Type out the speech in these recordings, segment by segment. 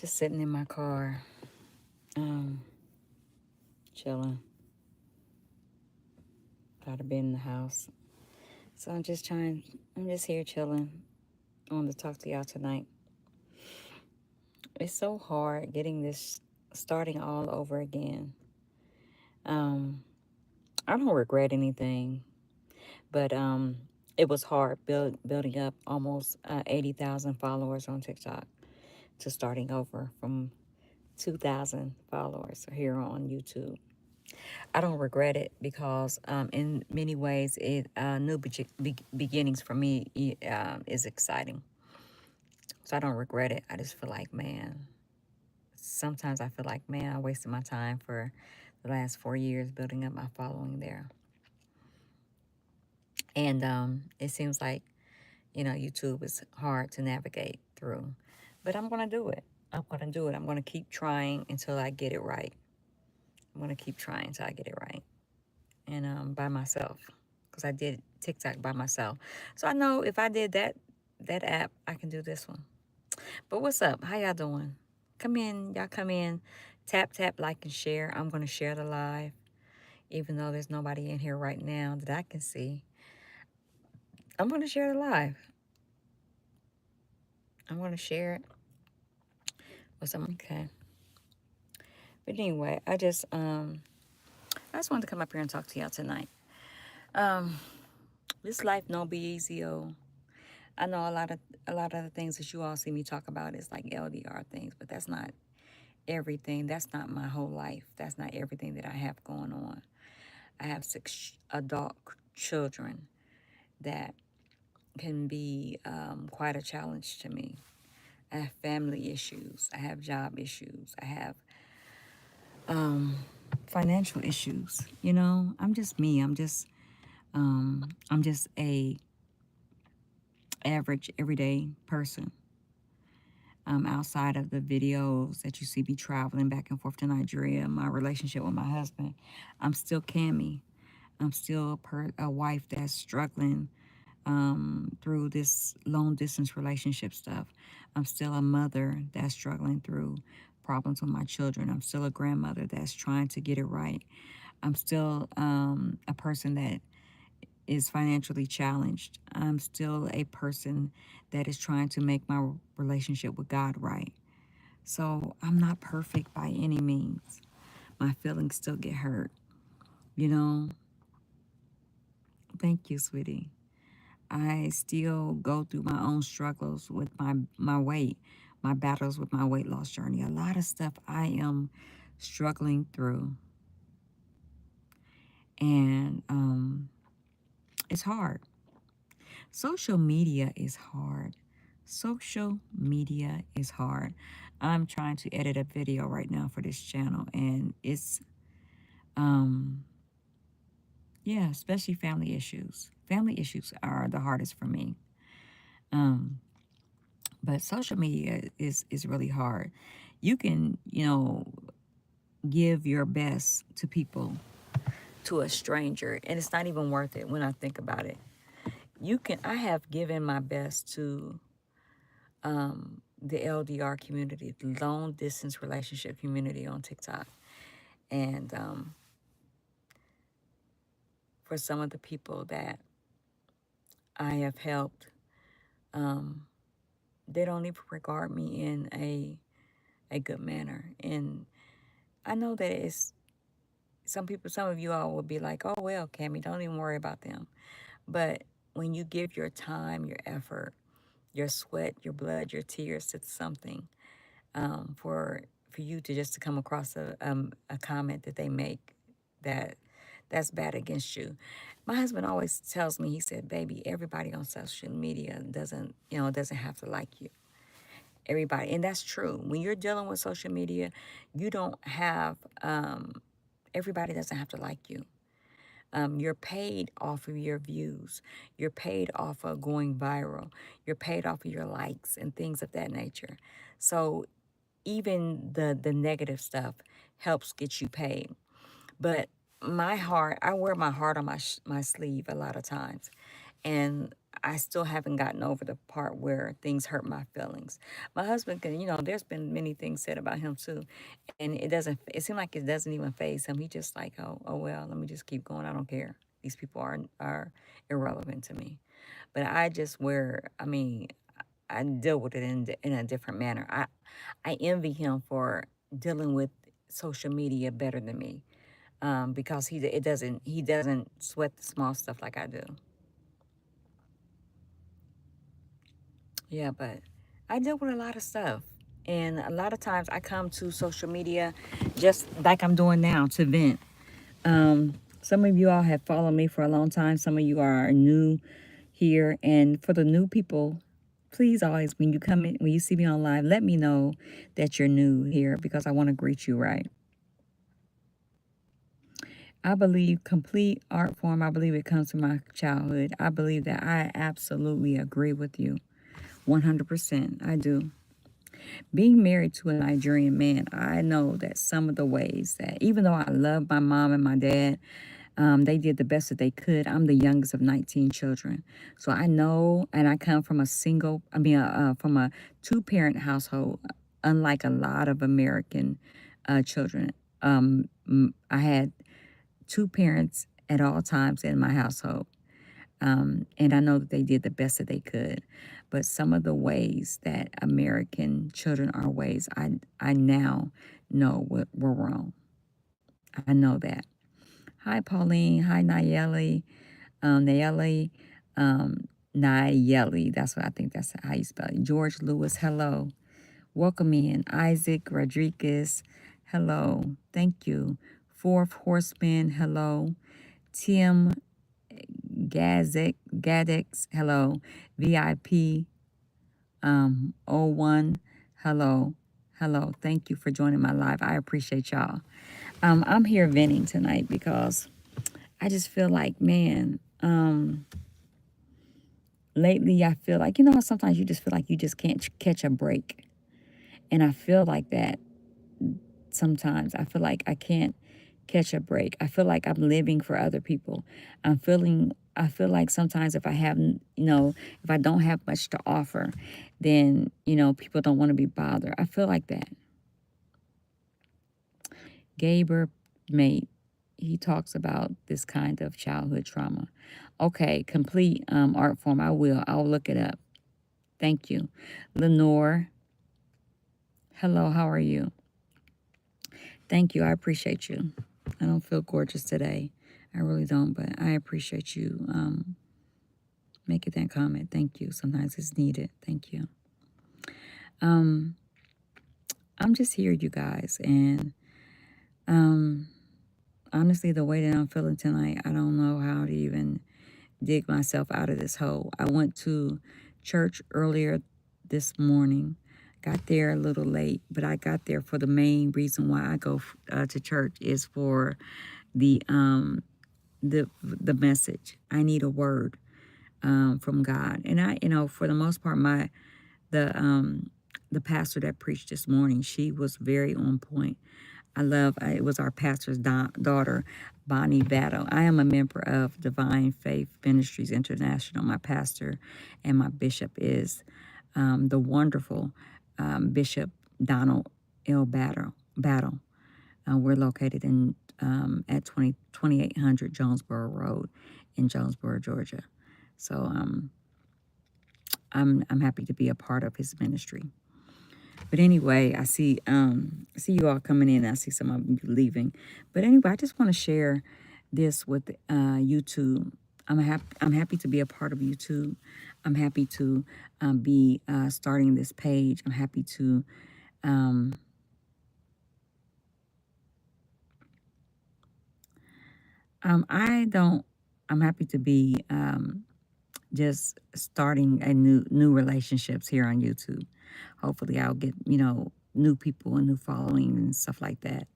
Just sitting in my car, um, chilling. Gotta be in the house. So I'm just here chilling. I wanted to talk to y'all tonight. It's so hard getting this starting all over again. Um, I don't regret anything, but it was hard building up almost 80,000 followers on TikTok to starting over from 2,000 followers here on YouTube. I don't regret it because, in many ways, it new beginnings for me is exciting. So I don't regret it. I just feel like, man, sometimes I feel like, man, I wasted my time for the last 4 years building up my following there. And it seems like, YouTube is hard to navigate through. But I'm going to do it. I'm going to do it. I'm going to keep trying until I get it right. I'm going to keep trying until I get it right. And by myself, because I did TikTok by myself. So I know if I did that app, I can do this one. But what's up? How y'all doing? Come in, y'all come in. Tap, tap, like, and share. I'm going to share the live, even though there's nobody in here right now that I can see. I'm going to share the live. I'm going to share it with someone. Okay. But anyway, I just wanted to come up here and talk to y'all tonight. Um, this life no be easy, oh. I know a lot of the things that you all see me talk about is like LDR things, but that's not everything. That's not my whole life. That's not everything that I have going on. I have 6 adult children that can be quite a challenge to me. I have family issues. I have job issues. I have um, financial issues. I'm just me. I'm just a average everyday person. Outside of the videos that you see me traveling back and forth to Nigeria, my relationship with my husband, I'm still Cammy. I'm still a wife that's struggling through this long distance relationship stuff. I'm still a mother that's struggling through problems with my children. I'm still a grandmother that's trying to get it right. I'm still a person that is financially challenged. I'm still a person that is trying to make my relationship with God right. So I'm not perfect by any means. My feelings still get hurt. You know, thank you, sweetie. I still go through my own struggles with my weight, my battles with my weight loss journey. A lot of stuff I am struggling through. And it's hard. Social media is hard. Social media is hard. I'm trying to edit a video right now for this channel, and it's, um, yeah, especially family issues. Family issues are the hardest for me. Um, but social media is really hard. You can, give your best to people, to a stranger, and it's not even worth it when I think about it. I have given my best to the LDR community, the long distance relationship community on TikTok. And for some of the people that I have helped, um, they don't even regard me in a good manner. And I know that it's some of you all will be like, oh, well, Cammy, don't even worry about them. But when you give your time, your effort, your sweat, your blood, your tears to something, for you to just to come across a comment that they make that that's bad against you. My husband always tells me, he said, baby, everybody on social media doesn't have to like you. Everybody. And that's true. When you're dealing with social media, you don't have, everybody doesn't have to like you. You're paid off of your views. You're paid off of going viral. You're paid off of your likes and things of that nature. So even the negative stuff helps get you paid. But my heart, I wear my heart on my sleeve a lot of times, and I still haven't gotten over the part where things hurt my feelings. My husband can, there's been many things said about him too, and it seemed like it doesn't even faze him. He just like, oh well, let me just keep going. I don't care. These people are irrelevant to me. But I just I deal with it in a different manner. I envy him for dealing with social media better than me, because he doesn't sweat the small stuff like I do. Yeah, but I deal with a lot of stuff. And a lot of times I come to social media just like I'm doing now to vent. Some of you all have followed me for a long time. Some of you are new here. And for the new people, please always, when you come in, when you see me on live, let me know that you're new here because I want to greet you right. I believe complete art form, I believe it comes from my childhood. I believe that I absolutely agree with you. 100%. I do. Being married to a Nigerian man, I know that some of the ways that, even though I love my mom and my dad, they did the best that they could. I'm the youngest of 19 children. So I know, and I come from from a two-parent household, unlike a lot of American children. I had two parents at all times in my household. And I know that they did the best that they could. But some of the ways that American children are ways, I now know were wrong. I know that. Hi, Pauline. Hi, Nayeli. Nayeli. Nayeli. That's what I think that's how you spell it. George Lewis. Hello. Welcome in. Isaac Rodriguez. Hello. Thank you. Fourth Horseman. Hello. Tim Gadex, hello. VIP, O1, hello. Hello. Thank you for joining my live. I appreciate y'all. I'm here venting tonight because I just feel like, man, lately I feel like, how sometimes you just feel like you just can't catch a break. And I feel like that sometimes. I feel like I can't catch a break. I feel like I'm living for other people. I feel like sometimes if I haven't, if I don't have much to offer, then, people don't want to be bothered. I feel like that. Gaber mate, he talks about this kind of childhood trauma. Okay, complete art form. I'll look it up. Thank you. Lenore, hello, how are you? Thank you. I appreciate you. I don't feel gorgeous today. I really don't, but I appreciate you making that comment. Thank you. Sometimes it's needed. Thank you. I'm just here, you guys, and honestly, the way that I'm feeling tonight, I don't know how to even dig myself out of this hole. I went to church earlier this morning. Got there a little late, but I got there for the main reason why I go to church is for the the message. I need a word from God, and for the most part, the pastor that preached this morning, she was very on point. It was our pastor's daughter, Bonnie Battle. I am a member of Divine Faith Ministries International. My pastor and my bishop is the wonderful Bishop Donald L. Battle. We're located in at 2800 Jonesboro Road in Jonesboro, Georgia. So I'm happy to be a part of his ministry. But anyway, I see you all coming in. I see some of you leaving. But anyway, I just want to share this with YouTube. I'm happy to be a part of YouTube. I'm happy to be starting this page. I'm happy to I'm happy to be just starting a new relationships here on YouTube. Hopefully I'll get, new people and new following and stuff like that.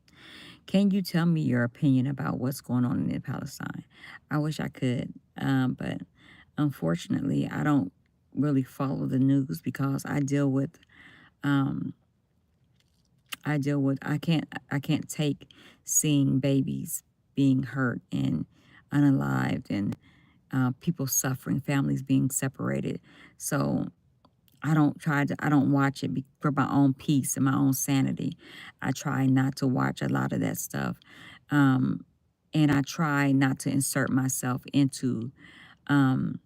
Can you tell me your opinion about what's going on in Palestine? I wish I could, but unfortunately I don't really follow the news because um, I can't take seeing babies being hurt and unalived and people suffering, families being separated. So I don't watch it for my own peace and my own sanity. I try not to watch a lot of that stuff. Um, and I try not to insert myself into, um,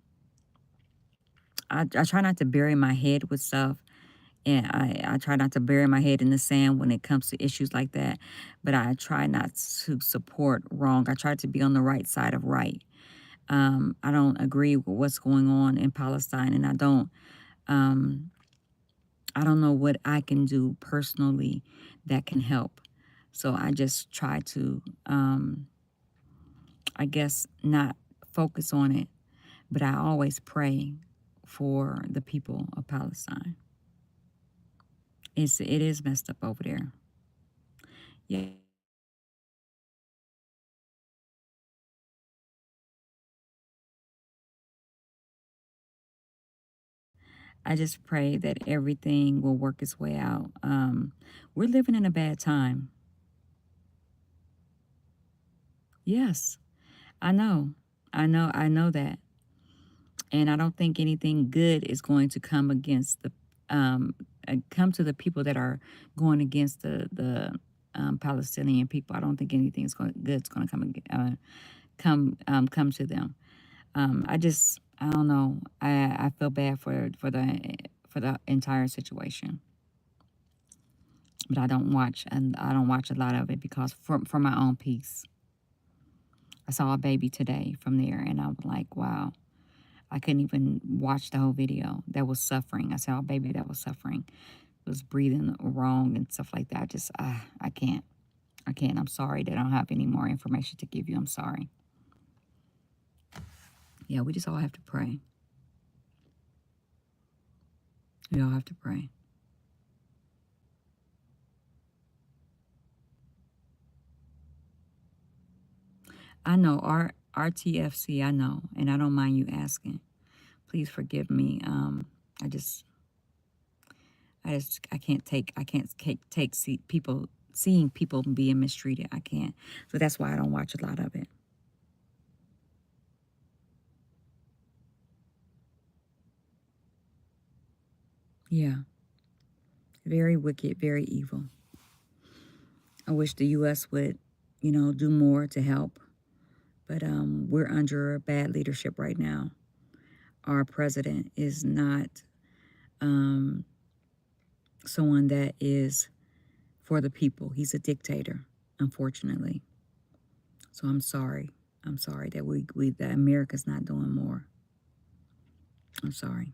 I try not to bury my head with stuff. And I try not to bury my head in the sand when it comes to issues like that. But I try not to support wrong. I try to be on the right side of right. I don't agree with what's going on in Palestine, and um, I don't know what I can do personally that can help. So I just try to, I guess, not focus on it, but I always pray for the people of Palestine. It is messed up over there. Yeah. I just pray that everything will work its way out. We're living in a bad time. Yes, I know. I know that. And I don't think anything good is going to come against come to the people that are going against the Palestinian people. I don't think anything's good's going to come to them. I don't know. I feel bad for the entire situation, but I don't watch a lot of it because for my own peace. I saw a baby today from there, and I was like, wow. I couldn't even watch the whole video that was suffering. I saw a baby that was suffering, was breathing wrong and stuff like that. I can't. I can't. I'm sorry that I don't have any more information to give you. I'm sorry. Yeah, we just all have to pray. We all have to pray. I know RTFC. I know, and I don't mind you asking. Please forgive me. I just, I can't take seeing people being mistreated. I can't. So that's why I don't watch a lot of it. Yeah, very wicked, very evil. I wish the U.S. would, do more to help. But we're under bad leadership right now. Our president is not um, someone that is for the people. He's a dictator, unfortunately. So I'm sorry. I'm sorry that that America's not doing more. I'm sorry.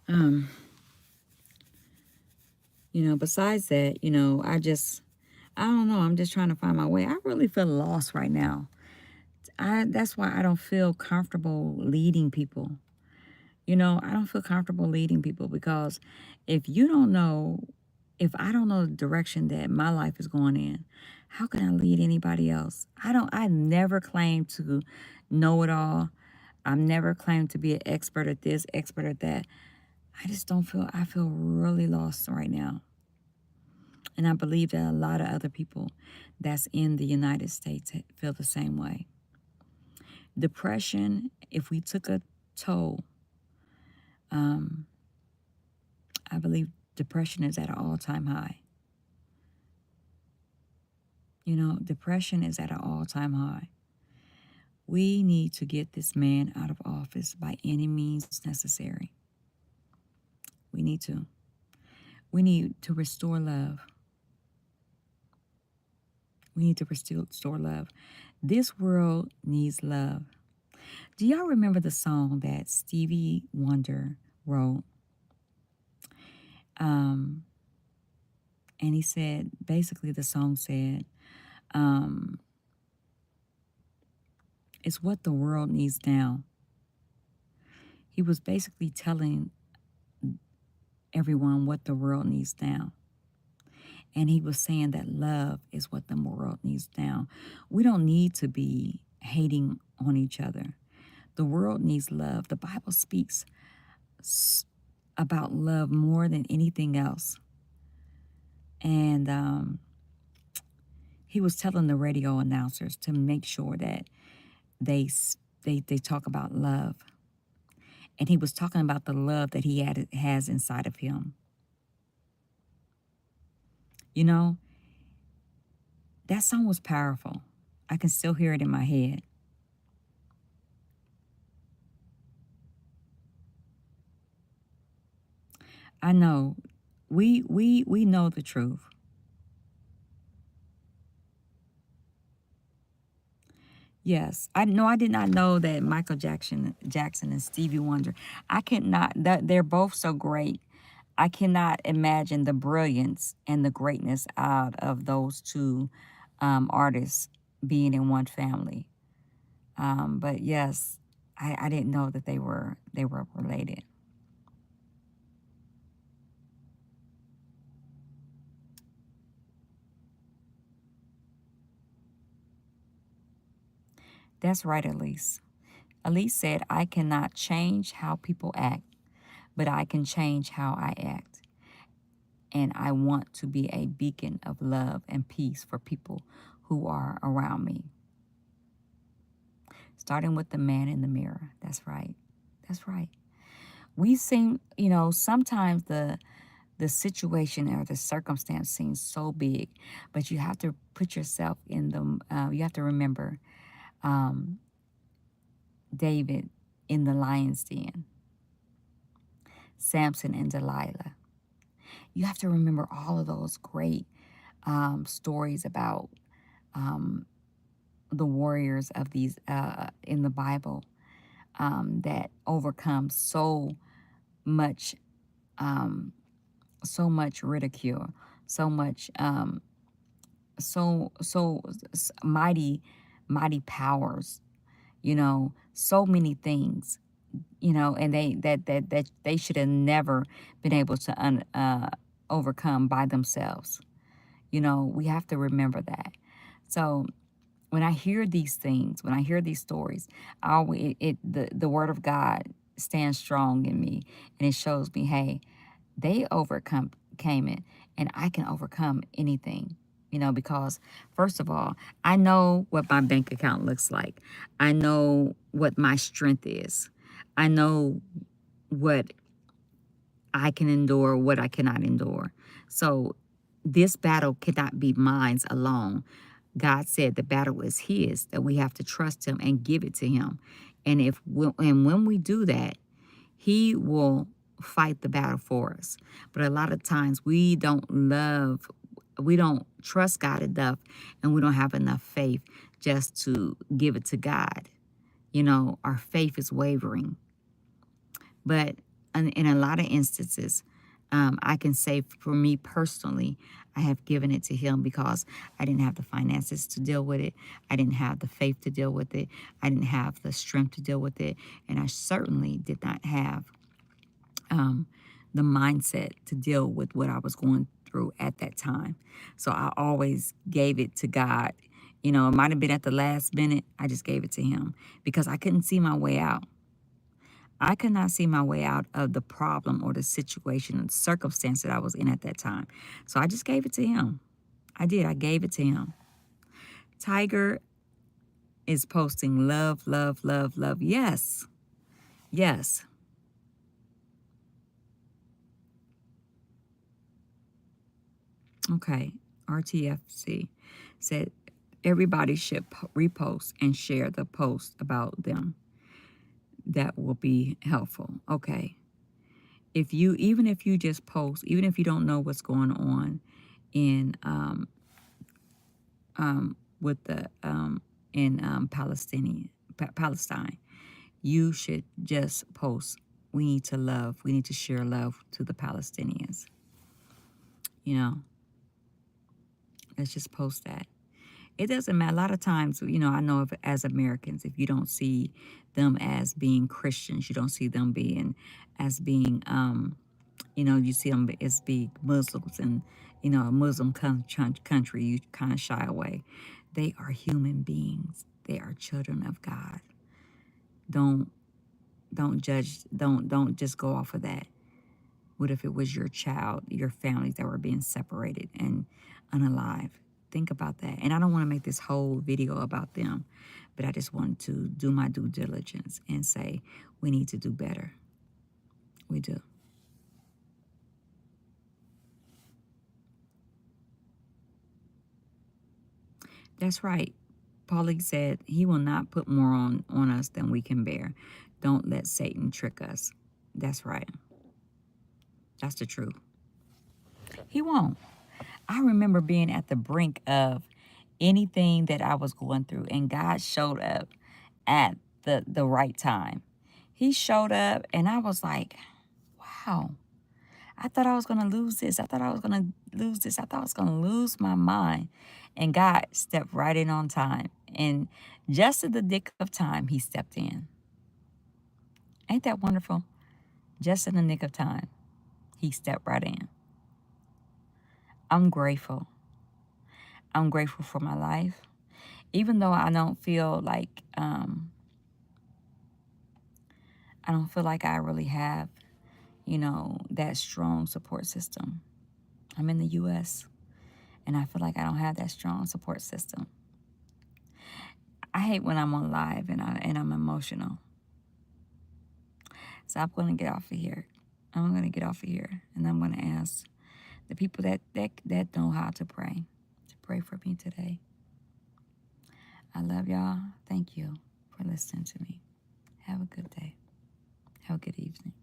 Um, besides that, I don't know. I'm just trying to find my way. I really feel lost right now. That's why I don't feel comfortable leading people. I don't feel comfortable leading people because if you don't know, if I don't know the direction that my life is going in, how can I lead anybody else? I never claimed to know it all. I've never claimed to be an expert at this, expert at that. I feel really lost right now. And I believe that a lot of other people that's in the United States feel the same way. Depression, if we took a toll, um, I believe depression is at an all-time high. Depression is at an all-time high. We need to get this man out of office by any means necessary. We need to. We need to restore love. We need to restore love. This world needs love. Do y'all remember the song that Stevie Wonder wrote? Um, and he said, basically, the song said, um, it's what the world needs now. He was basically telling everyone what the world needs now. And he was saying that love is what the world needs now. We don't need to be hating on each other. The world needs love. The Bible speaks about love more than anything else. And He was telling the radio announcers to make sure that they talk about love, and he was talking about the love that has inside of him. You know, that song was powerful. I can still hear it in my head. I know we know the truth. Yes, I know. I did not know that Michael Jackson and Stevie Wonder. I cannot. They're both so great. I cannot imagine the brilliance and the greatness out of those two artists being in one family. But yes, I didn't know that they were related. That's right, Elise. Elise said, "I cannot change how people act, but I can change how I act. And I want to be a beacon of love and peace for people who are around me." Starting with the man in the mirror. That's right. That's right. We seem, sometimes the situation or the circumstance seems so big, but you have to put yourself in you have to remember um, David in the lion's den, Samson and Delilah. You have to remember all of those great stories about um, the warriors of these in the Bible that overcome much, um, so much ridicule, so much, mighty, mighty powers. So many things. And that they should have never been able to overcome by themselves. We have to remember that. So when I hear these things, when I hear these stories, I always, the word of God stands strong in me, and it shows me, hey, they overcome came it, and I can overcome anything. Because first of all, I know what my bank account looks like. I know what my strength is. I know what I can endure, what I cannot endure. So this battle cannot be mine alone. God said the battle is His, that we have to trust Him and give it to Him. And when we do that, He will fight the battle for us. But a lot of times we don't trust God enough, and we don't have enough faith just to give it to God. Our faith is wavering. But in a lot of instances, I can say for me personally, I have given it to Him because I didn't have the finances to deal with it. I didn't have the faith to deal with it. I didn't have the strength to deal with it. And I certainly did not have the mindset to deal with what I was going through at that time. So I always gave it to God. It might have been at the last minute. I just gave it to Him because I couldn't see my way out. I could not see my way out of the problem or the situation and circumstance that I was in at that time. So I just gave it to Him. I did. I gave it to Him. Tiger is posting love, love, love, love. Yes. Yes. Okay. RTFC said everybody should repost and share the post about them. That will be helpful. Okay. Even if you just post, even if you don't know what's going on in with the in Palestine, you should just post. We need to love. We need to share love to the Palestinians. You know, let's just post that. It doesn't matter. A lot of times, I know as Americans, if you don't see them as being Christians, you don't see them being, you see them as being Muslims, and a Muslim country, you kind of shy away. They are human beings. They are children of God. Don't don't judge. Don't just go off of that. What if it was your child, your families that were being separated and unalive? Think about that. And I don't want to make this whole video about them, but I just want to do my due diligence and say we need to do better. We do. That's right. Paulie said he will not put more on us than we can bear. Don't let Satan trick us. That's right. That's the truth. He won't. I remember being at the brink of anything that I was going through, and God showed up at the right time. He showed up, and I was like, wow, I thought I was going to lose this. I thought I was going to lose this. I thought I was going to lose my mind. And God stepped right in on time. And just in the nick of time, he stepped in. Ain't that wonderful? Just in the nick of time, he stepped right in. I'm grateful. I'm grateful for my life. Even though I don't feel like I really have, that strong support system. I'm in the U.S. and I feel like I don't have that strong support system. I hate when I'm on live and I'm emotional. So I'm going to get off of here. I'm going to get off of here, and I'm going to ask the people that know how to pray for me today. I love y'all. Thank you for listening to me. Have a good day. Have a good evening.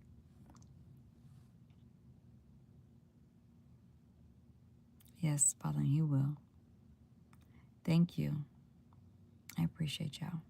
Yes, Pauline, you will. Thank you. I appreciate y'all.